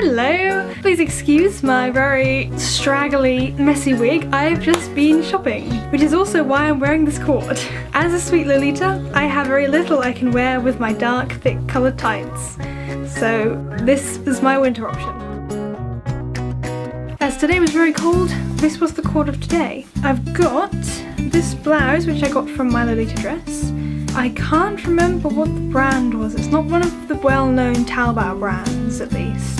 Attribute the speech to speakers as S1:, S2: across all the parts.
S1: Hello! Please excuse my very straggly, messy wig. I've just been shopping, which is also why I'm wearing this cord. As a sweet Lolita, I have very little I can wear with my dark, thick coloured tights. So this is my winter option. As today was very cold, this was the cord of today. I've got this blouse, which I got from my Lolita dress. I can't remember what the brand was. It's not one of the well-known Taobao brands, at least.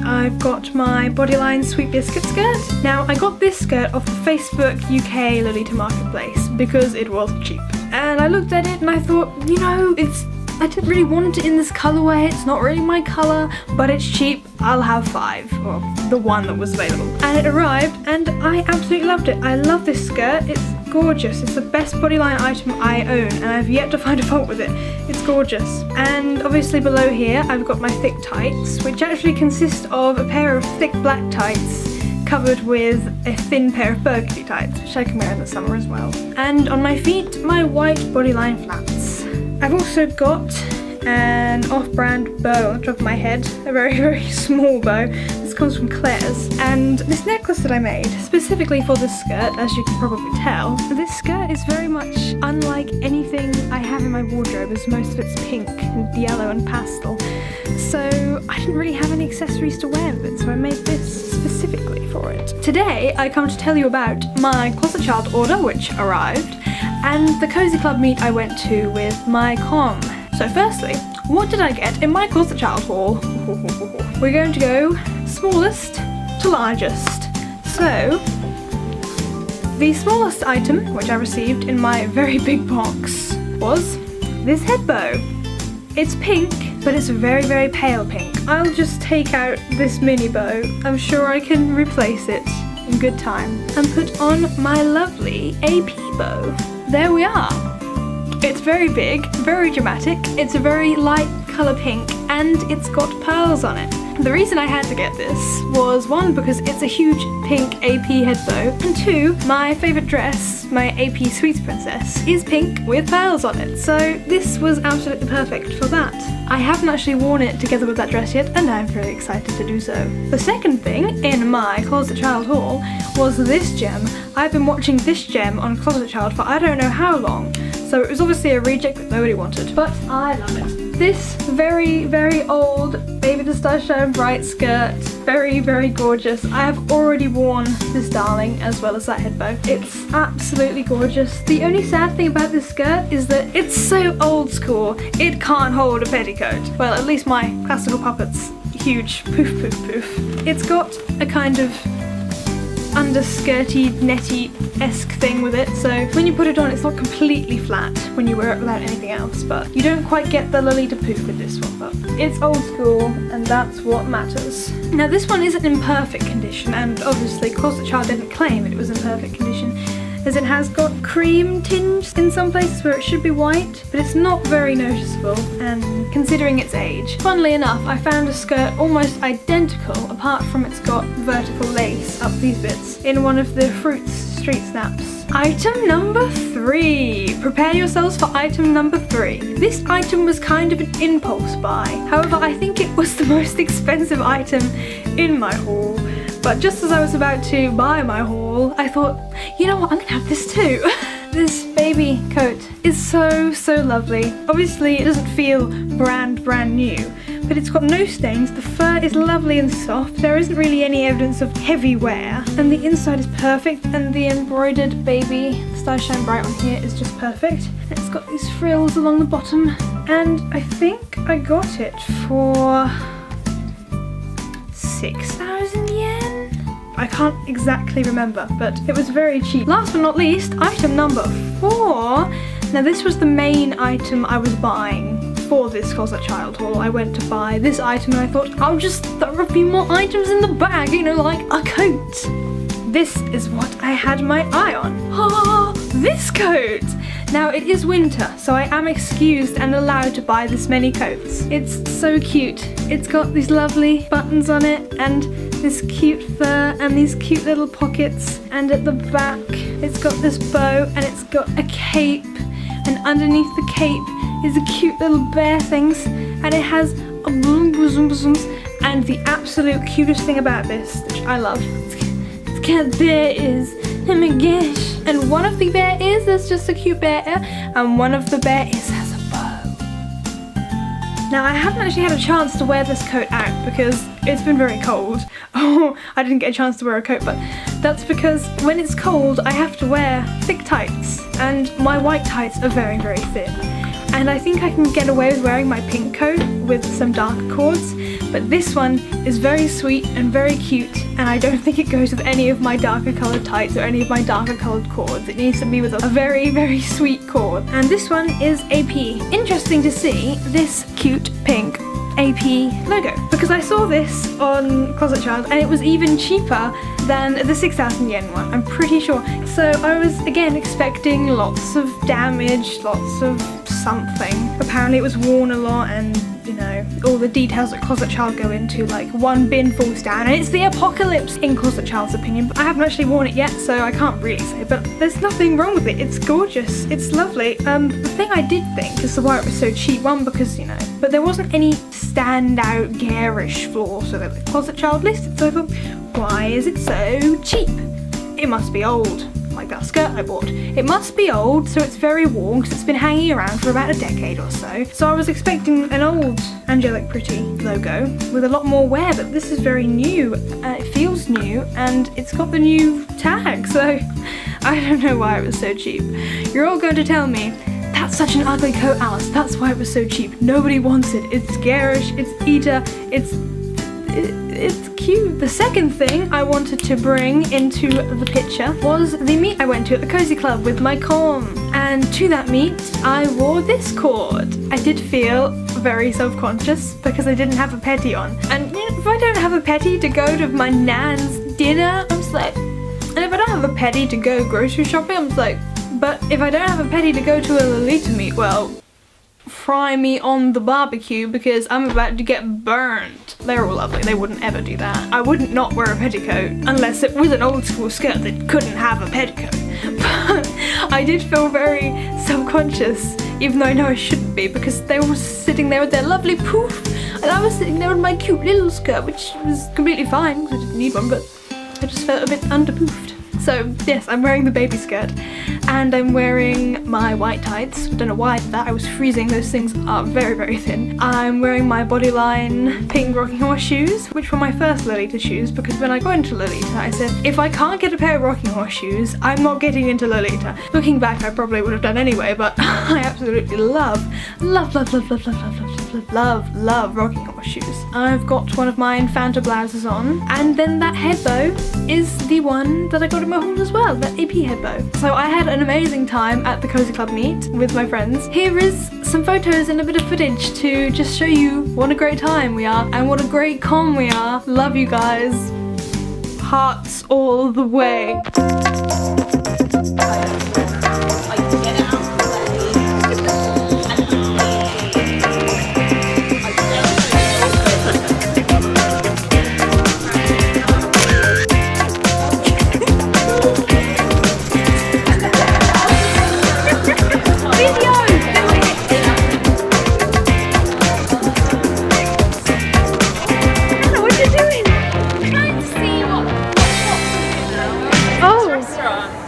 S1: I've got my Bodyline Sweet Biscuit skirt. Now, I got this skirt off the Facebook UK Lolita Marketplace because it was cheap. And I looked at it and I thought, you know, I didn't really want it in this colourway. It's not really my colour, but it's cheap. I'll have 5, or the one that was available. And it arrived and I absolutely loved it. I love this skirt. It's gorgeous. It's the best Bodyline item I own and I've yet to find a fault with it. It's gorgeous. And obviously below here I've got my thick tights, which actually consist of a pair of thick black tights covered with a thin pair of burgundy tights, which I can wear in the summer as well. And on my feet, my white Bodyline flats. I've also got an off-brand bow on the top of my head, a very, very small bow. This comes from Claire's. And this necklace that I made, specifically for this skirt, as you can probably tell, this skirt is very much unlike anything I have in my wardrobe, as most of it's pink and yellow and pastel. So I didn't really have any accessories to wear with it, so I made this specifically for it. Today, I come to tell you about my Closet Child order, which arrived, and the Cozy Club meet I went to with my com. So firstly, what did I get in my Closet Child haul? We're going to go smallest to largest. So, the smallest item, which I received in my very big box, was this head bow. It's pink, but it's a very, very pale pink. I'll just take out this mini bow. I'm sure I can replace it in good time. And put on my lovely AP bow. There we are. It's very big, very dramatic, it's a very light colour pink, and it's got pearls on it. The reason I had to get this was, one, because it's a huge pink AP head bow, and 2, my favourite dress, my AP Sweets Princess, is pink with pearls on it, so this was absolutely perfect for that. I haven't actually worn it together with that dress yet, and I'm very excited to do so. The second thing in my Closet Child haul was this gem. I've been watching this gem on Closet Child for I don't know how long, so it was obviously a reject that nobody wanted, but I love it. This very, very old Baby the Stars Shine Bright skirt, very, very gorgeous. I have already worn this darling as well as that head bow. It's absolutely gorgeous. The only sad thing about this skirt is that it's so old school, it can't hold a petticoat. Well, at least my classical puppet's huge poof poof poof. It's got a kind of underskirty, netty-esque thing with it, so when you put it on it's not completely flat when you wear it without anything else, but you don't quite get the Lolita poof with this one, but it's old school and that's what matters. Now this one isn't in perfect condition, and obviously Closet Child didn't claim it was in perfect condition, as it has got cream tinge in some places where it should be white, but it's not very noticeable, and considering its age. Funnily enough, I found a skirt almost identical, apart from it's got vertical lace up these bits, in one of the Fruits Street Snaps. Item number 3. Prepare yourselves for item number 3. This item was kind of an impulse buy. However, I think it was the most expensive item in my haul. But just as I was about to buy my haul, I thought, you know what, I'm gonna have this too. This baby coat is so, so lovely. Obviously it doesn't feel brand new, but it's got no stains, the fur is lovely and soft, there isn't really any evidence of heavy wear, and the inside is perfect, and the embroidered Baby Stars Shine Bright on here is just perfect. And it's got these frills along the bottom, and I think I got it for 6,000 yen? I can't exactly remember, but it was very cheap. Last but not least, item number 4. Now this was the main item I was buying for this Closet Child haul. I went to buy this item and I thought, I'll just throw a few more items in the bag, you know, like a coat. This is what I had my eye on. Ah, this coat! Now it is winter, so I am excused and allowed to buy this many coats. It's so cute. It's got these lovely buttons on it and this cute fur and these cute little pockets, and at the back it's got this bow and it's got a cape, and underneath the cape is a cute little bear things, and it has a boom boom boom And the absolute cutest thing about this, which I love, it's got bear ears. Oh my gosh. And one of the bear ears is just a cute bear ear, and one of the bear ears has a bow. Now I haven't actually had a chance to wear this coat out because it's been very cold. Oh, I didn't get a chance to wear a coat, but that's because when it's cold I have to wear thick tights, and my white tights are very, very thin. And I think I can get away with wearing my pink coat with some darker cords, but this one is very sweet and very cute, and I don't think it goes with any of my darker coloured tights or any of my darker coloured cords. It needs to be with a very, very sweet cord. And this one is AP. Interesting to see this cute pink AP logo, because I saw this on Closet Child and it was even cheaper than the 6,000 yen one, I'm pretty sure. So I was again expecting lots of damage, lots of something. Apparently it was worn a lot, and you know, all the details that Closet Child go into, like one bin falls down and it's the apocalypse in Closet Child's opinion. But I haven't actually worn it yet, so I can't really say, but there's nothing wrong with it. It's gorgeous, it's lovely. The thing I did think as to why it was so cheap, one, because, you know, but there wasn't any standout garish flaws with it like Closet Child listed, so I thought, why is it so cheap? It must be old. Like that skirt I bought. It must be old, so it's very worn because it's been hanging around for about a decade or so. So I was expecting an old Angelic Pretty logo with a lot more wear, but this is very new. It feels new, and it's got the new tag, so I don't know why it was so cheap. You're all going to tell me, that's such an ugly coat, Alice, that's why it was so cheap. Nobody wants it. It's garish, it's Ita, it's cute. The second thing I wanted to bring into the picture was the meet I went to at the Cozy Club with my com. And to that meet, I wore this cord. I did feel very self-conscious because I didn't have a petty on. And you know, if I don't have a petty to go to my nan's dinner, I'm just like, and if I don't have a petty to go grocery shopping, I'm just like, but if I don't have a petty to go to a Lolita meet, well, fry me on the barbecue because I'm about to get burned. They're all lovely, they wouldn't ever do that. I wouldn't not wear a petticoat unless it was an old school skirt that couldn't have a petticoat. But I did feel very self-conscious, even though I know I shouldn't be, because they were sitting there with their lovely poof and I was sitting there with my cute little skirt, which was completely fine because I didn't need one, but I just felt a bit underpoofed. So yes, I'm wearing the baby skirt and I'm wearing my white tights. I don't know why I did that, I was freezing, those things are very, very thin. I'm wearing my Bodyline pink rocking horse shoes, which were my first Lolita shoes, because when I got into Lolita I said, if I can't get a pair of rocking horse shoes, I'm not getting into Lolita. Looking back I probably would have done anyway, but I absolutely love rocking horse shoes. I've got one of mine Fanta blouses on, and then that head bow is the one that I got in my haul as well, that AP head bow. So I had an amazing time at the Cozy Club meet with my friends. Here is some photos and a bit of footage to just show you what a great time we are and what a great con we are. Love you guys. Hearts all the way.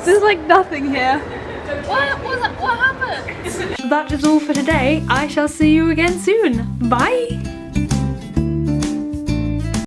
S1: There's like nothing here.
S2: What happened?
S1: That is all for today. I shall see you again soon. Bye!